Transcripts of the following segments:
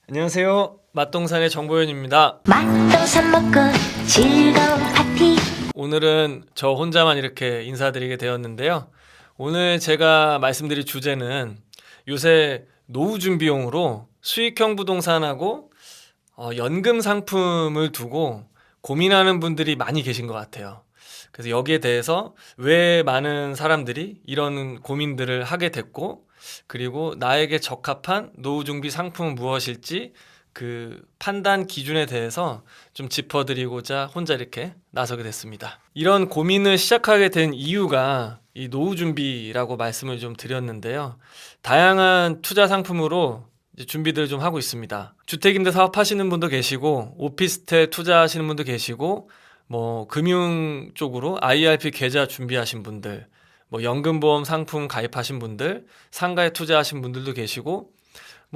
안녕하세요. 맛동산의 정보현입니다. 맛동산 먹고 즐거운 파티. 오늘은 저 혼자만 이렇게 인사드리게 되었는데요. 오늘 제가 말씀드릴 주제는 요새 노후 준비용으로 수익형 부동산하고 연금 상품을 두고 고민하는 분들이 많이 계신 것 같아요. 그래서 여기에 대해서 왜 많은 사람들이 이런 고민들을 하게 됐고, 그리고 나에게 적합한 노후 준비 상품은 무엇일지 그 판단 기준에 대해서 좀 짚어드리고자 혼자 이렇게 나서게 됐습니다. 이런 고민을 시작하게 된 이유가 이 노후 준비라고 말씀을 좀 드렸는데요. 다양한 투자 상품으로 이제 준비들을 좀 하고 있습니다. 주택임대 사업 하시는 분도 계시고, 오피스텔 투자하시는 분도 계시고, 금융 쪽으로 IRP 계좌 준비하신 분들, 연금보험 상품 가입하신 분들, 상가에 투자하신 분들도 계시고,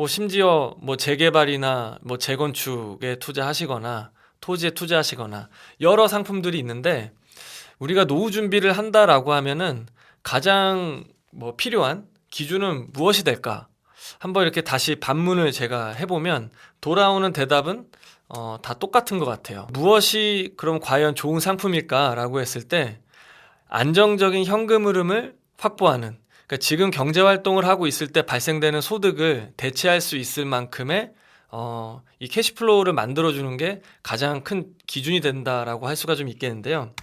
심지어 재개발이나 재건축에 투자하시거나, 토지에 투자하시거나, 여러 상품들이 있는데, 우리가 노후 준비를 한다라고 하면은 가장 필요한 기준은 무엇이 될까? 한번 이렇게 다시 반문을 제가 해보면 돌아오는 대답은 다 똑같은 것 같아요. 무엇이 그럼 과연 좋은 상품일까라고 했을 때 안정적인 현금 흐름을 확보하는, 그러니까 지금 경제 활동을 하고 있을 때 발생되는 소득을 대체할 수 있을 만큼의 이 캐시플로우를 만들어주는 게 가장 큰 기준이 된다라고 할 수가 좀 있겠는데요.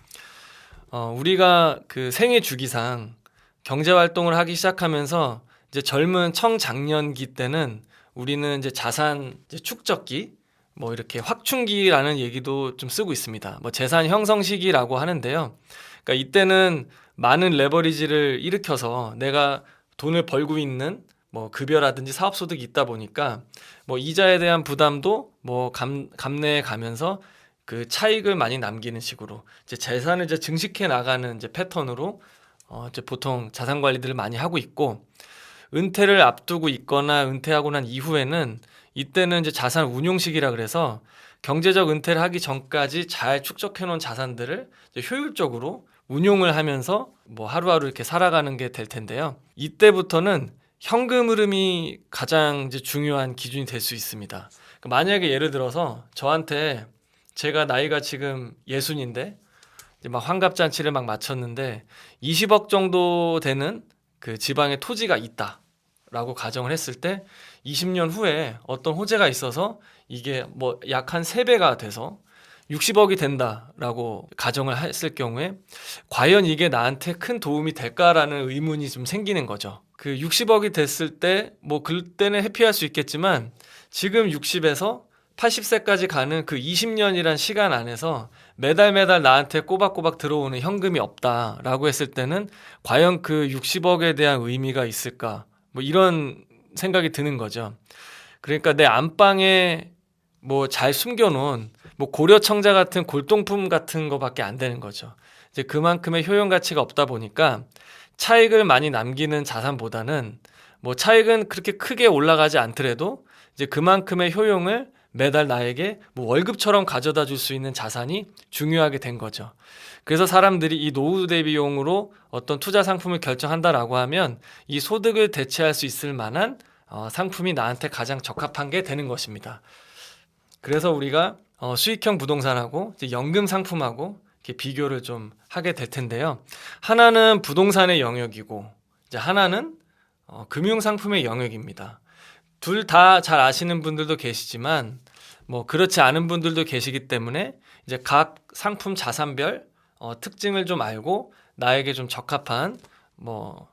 우리가 그 생애 주기상 경제 활동을 하기 시작하면서 이제 젊은 청장년기 때는 우리는 이제 자산 이제 축적기, 이렇게 확충기라는 얘기도 좀 쓰고 있습니다. 재산 형성 시기라고 하는데요. 그러니까 이때는 많은 레버리지를 일으켜서 내가 돈을 벌고 있는 급여라든지 사업 소득이 있다 보니까 이자에 대한 부담도 감내해 가면서 그 차익을 많이 남기는 식으로 이제 재산을 이제 증식해 나가는 이제 패턴으로 이제 보통 자산 관리들을 많이 하고 있고, 은퇴를 앞두고 있거나 은퇴하고 난 이후에는 이때는 이제 자산 운용 시기라 그래서 경제적 은퇴를 하기 전까지 잘 축적해 놓은 자산들을 이제 효율적으로 운용을 하면서 하루하루 이렇게 살아가는 게 될 텐데요. 이때부터는 현금 흐름이 가장 이제 중요한 기준이 될 수 있습니다. 그러니까 만약에 예를 들어서 저한테, 제가 나이가 지금 60인데 이제 환갑잔치를 마쳤는데 20억 정도 되는 그 지방에 토지가 있다라고 가정을 했을 때 20년 후에 어떤 호재가 있어서 이게 약 한 3배가 돼서 60억이 된다라고 가정을 했을 경우에 과연 이게 나한테 큰 도움이 될까라는 의문이 좀 생기는 거죠. 그 60억이 됐을 때 그때는 해피할 수 있겠지만 지금 60에서 80세까지 가는 그 20년이란 시간 안에서 매달 나한테 꼬박꼬박 들어오는 현금이 없다라고 했을 때는 과연 그 60억에 대한 의미가 있을까? 이런 생각이 드는 거죠. 그러니까 내 안방에 잘 숨겨놓은 고려청자 같은 골동품 같은 거밖에 안 되는 거죠. 이제 그만큼의 효용 가치가 없다 보니까 차익을 많이 남기는 자산보다는 차익은 그렇게 크게 올라가지 않더라도 이제 그만큼의 효용을 매달 나에게 월급처럼 가져다 줄 수 있는 자산이 중요하게 된 거죠. 그래서 사람들이 이 노후 대비용으로 어떤 투자 상품을 결정한다라고 하면 이 소득을 대체할 수 있을 만한 상품이 나한테 가장 적합한 게 되는 것입니다. 그래서 우리가 수익형 부동산하고 이제 연금 상품하고 이렇게 비교를 좀 하게 될 텐데요. 하나는 부동산의 영역이고 이제 하나는 금융 상품의 영역입니다. 둘 다 잘 아시는 분들도 계시지만 그렇지 않은 분들도 계시기 때문에 이제 각 상품 자산별 특징을 좀 알고 나에게 좀 적합한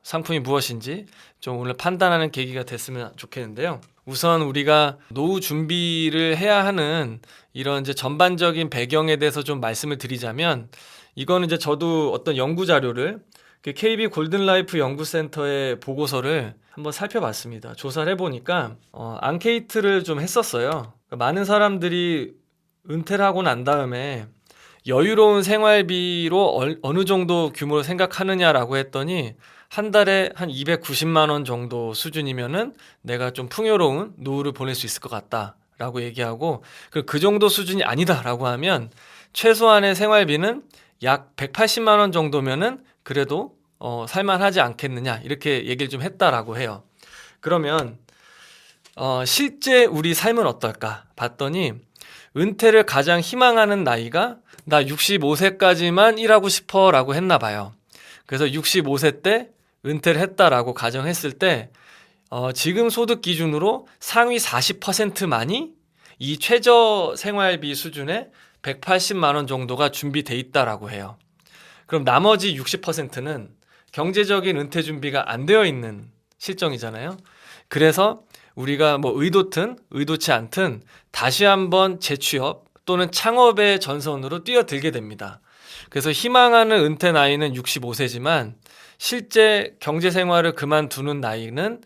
상품이 무엇인지 좀 오늘 판단하는 계기가 됐으면 좋겠는데요. 우선 우리가 노후 준비를 해야 하는 이런 이제 전반적인 배경에 대해서 좀 말씀을 드리자면, 이거는 이제 저도 어떤 연구 자료를 KB 골든라이프 연구센터의 보고서를 한번 살펴봤습니다. 조사를 해보니까 앙케이트를 좀 했었어요. 그러니까 많은 사람들이 은퇴를 하고 난 다음에 여유로운 생활비로 어느 정도 규모로 생각하느냐라고 했더니 한 달에 한 290만 원 정도 수준이면은 내가 좀 풍요로운 노후를 보낼 수 있을 것 같다라고 얘기하고, 그 정도 수준이 아니다라고 하면 최소한의 생활비는 약 180만 원 정도면은 그래도 살만하지 않겠느냐, 이렇게 얘기를 좀 했다라고 해요. 그러면 실제 우리 삶은 어떨까 봤더니 은퇴를 가장 희망하는 나이가 나 65세까지만 일하고 싶어 라고 했나 봐요. 그래서 65세 때 은퇴를 했다라고 가정했을 때 지금 소득 기준으로 상위 40%만이 이 최저 생활비 수준의 180만 원 정도가 준비돼 있다라고 해요. 그럼 나머지 60%는 경제적인 은퇴 준비가 안 되어 있는 실정이잖아요. 그래서 우리가 뭐 의도든 의도치 않든 다시 한번 재취업 또는 창업의 전선으로 뛰어들게 됩니다. 그래서 희망하는 은퇴 나이는 65세지만 실제 경제 생활을 그만두는 나이는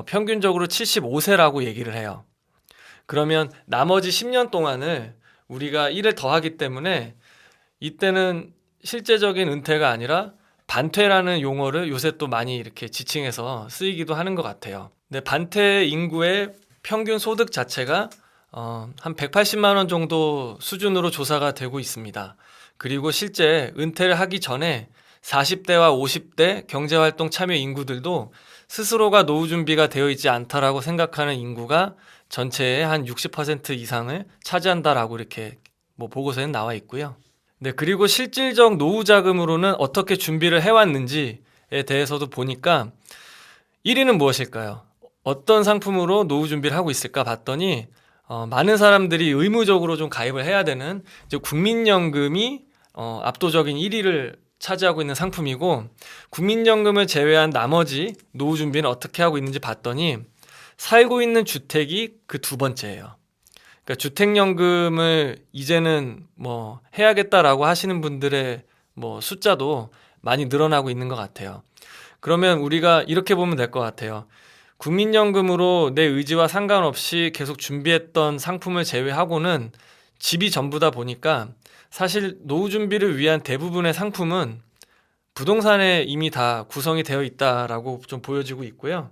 평균적으로 75세라고 얘기를 해요. 그러면 나머지 10년 동안을 우리가 일을 더 하기 때문에 이때는 실제적인 은퇴가 아니라 반퇴라는 용어를 요새 또 많이 이렇게 지칭해서 쓰이기도 하는 것 같아요. 근데 반퇴 인구의 평균 소득 자체가 한 180만 원 정도 수준으로 조사가 되고 있습니다. 그리고 실제 은퇴를 하기 전에 40대와 50대 경제활동 참여 인구들도 스스로가 노후 준비가 되어 있지 않다라고 생각하는 인구가 전체의 한 60% 이상을 차지한다라고 이렇게 뭐 보고서에 나와 있고요. 네, 그리고 실질적 노후 자금으로는 어떻게 준비를 해왔는지에 대해서도 보니까 1위는 무엇일까요? 어떤 상품으로 노후 준비를 하고 있을까 봤더니 많은 사람들이 의무적으로 좀 가입을 해야 되는 이제 국민연금이 압도적인 1위를 차지하고 있는 상품이고, 국민연금을 제외한 나머지 노후 준비는 어떻게 하고 있는지 봤더니 살고 있는 주택이 그 두 번째예요. 그러니까 주택연금을 이제는 뭐 해야겠다라고 하시는 분들의 뭐 숫자도 많이 늘어나고 있는 것 같아요. 그러면 우리가 이렇게 보면 될 것 같아요. 국민연금으로 내 의지와 상관없이 계속 준비했던 상품을 제외하고는 집이 전부다 보니까 사실 노후 준비를 위한 대부분의 상품은 부동산에 이미 다 구성이 되어 있다라고 좀 보여지고 있고요.